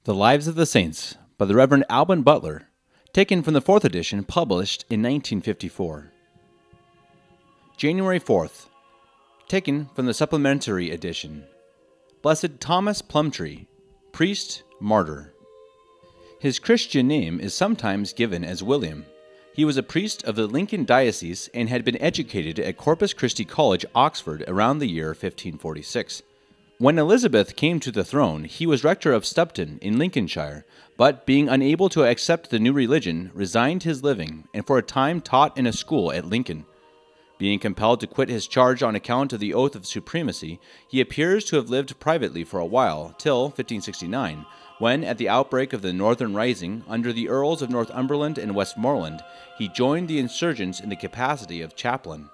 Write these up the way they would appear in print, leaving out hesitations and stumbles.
The Lives of the Saints by the Reverend Alban Butler, taken from the 4th edition published in 1954. January 4th, taken from the supplementary edition. Blessed Thomas Plumtree, priest, martyr. His Christian name is sometimes given as William. He was a priest of the Lincoln Diocese and had been educated at Corpus Christi College, Oxford, around the year 1546. When Elizabeth came to the throne, he was rector of Stupton in Lincolnshire, but being unable to accept the new religion, resigned his living, and for a time taught in a school at Lincoln. Being compelled to quit his charge on account of the oath of supremacy, he appears to have lived privately for a while, till 1569, when, at the outbreak of the Northern Rising, under the Earls of Northumberland and Westmoreland, he joined the insurgents in the capacity of chaplain.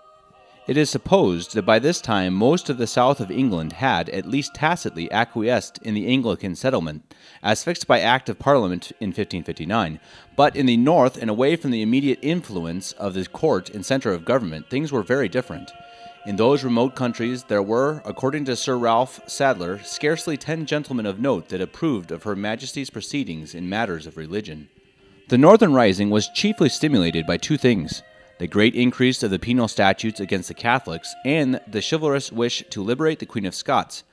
It is supposed that by this time most of the south of England had, at least tacitly, acquiesced in the Anglican settlement, as fixed by Act of Parliament in 1559, but in the north and away from the immediate influence of the court and centre of government, things were very different. In those remote countries there were, according to Sir Ralph Sadler, scarcely 10 gentlemen of note that approved of Her Majesty's proceedings in matters of religion. The Northern Rising was chiefly stimulated by two things: the great increase of the penal statutes against the Catholics, and the chivalrous wish to liberate the Queen of Scots,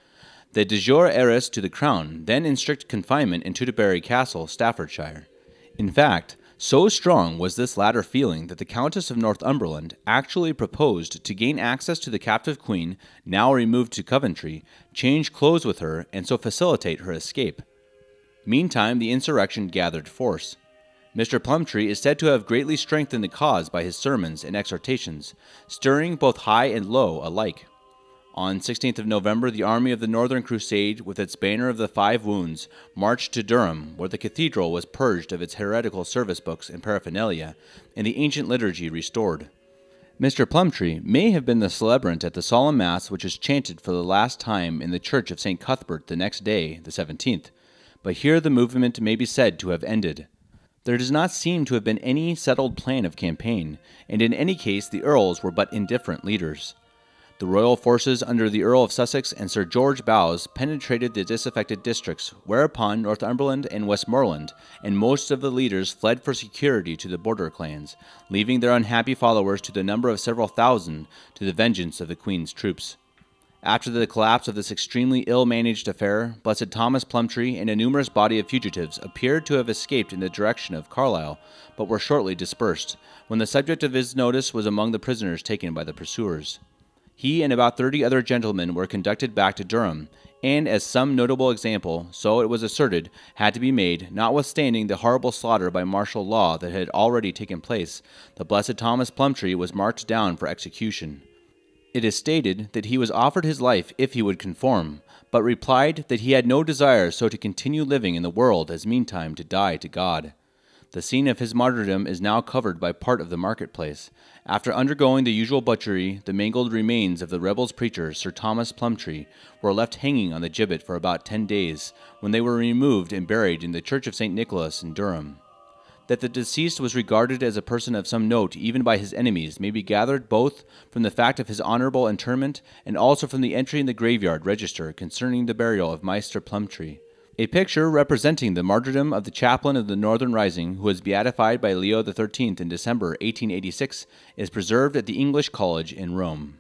the de jure heiress to the crown, then in strict confinement in Tutorbury Castle, Staffordshire. In fact, so strong was this latter feeling that the Countess of Northumberland actually proposed to gain access to the captive queen, now removed to Coventry, change clothes with her, and so facilitate her escape. Meantime, the insurrection gathered force. Mr. Plumtree is said to have greatly strengthened the cause by his sermons and exhortations, stirring both high and low alike. On 16th of November, the army of the Northern Crusade, with its banner of the 5 wounds, marched to Durham, where the cathedral was purged of its heretical service books and paraphernalia, and the ancient liturgy restored. Mr. Plumtree may have been the celebrant at the solemn mass which was chanted for the last time in the church of St. Cuthbert the next day, the 17th, but here the movement may be said to have ended. There does not seem to have been any settled plan of campaign, and in any case the earls were but indifferent leaders. The royal forces under the Earl of Sussex and Sir George Bowes penetrated the disaffected districts, whereupon Northumberland and Westmoreland and most of the leaders fled for security to the border clans, leaving their unhappy followers to the number of several thousand to the vengeance of the Queen's troops. After the collapse of this extremely ill-managed affair, Blessed Thomas Plumtree and a numerous body of fugitives appeared to have escaped in the direction of Carlisle, but were shortly dispersed, when the subject of his notice was among the prisoners taken by the pursuers. He and about 30 other gentlemen were conducted back to Durham, and as some notable example, so it was asserted, had to be made, notwithstanding the horrible slaughter by martial law that had already taken place, the Blessed Thomas Plumtree was marked down for execution. It is stated that he was offered his life if he would conform, but replied that he had no desire so to continue living in the world as meantime to die to God. The scene of his martyrdom is now covered by part of the marketplace. After undergoing the usual butchery, the mangled remains of the rebels' preacher, Sir Thomas Plumtree, were left hanging on the gibbet for about 10 days, when they were removed and buried in the Church of St. Nicholas in Durham. That the deceased was regarded as a person of some note even by his enemies may be gathered both from the fact of his honorable interment and also from the entry in the graveyard register concerning the burial of Meister Plumtree. A picture representing the martyrdom of the chaplain of the Northern Rising, who was beatified by Leo XIII in December 1886, is preserved at the English College in Rome.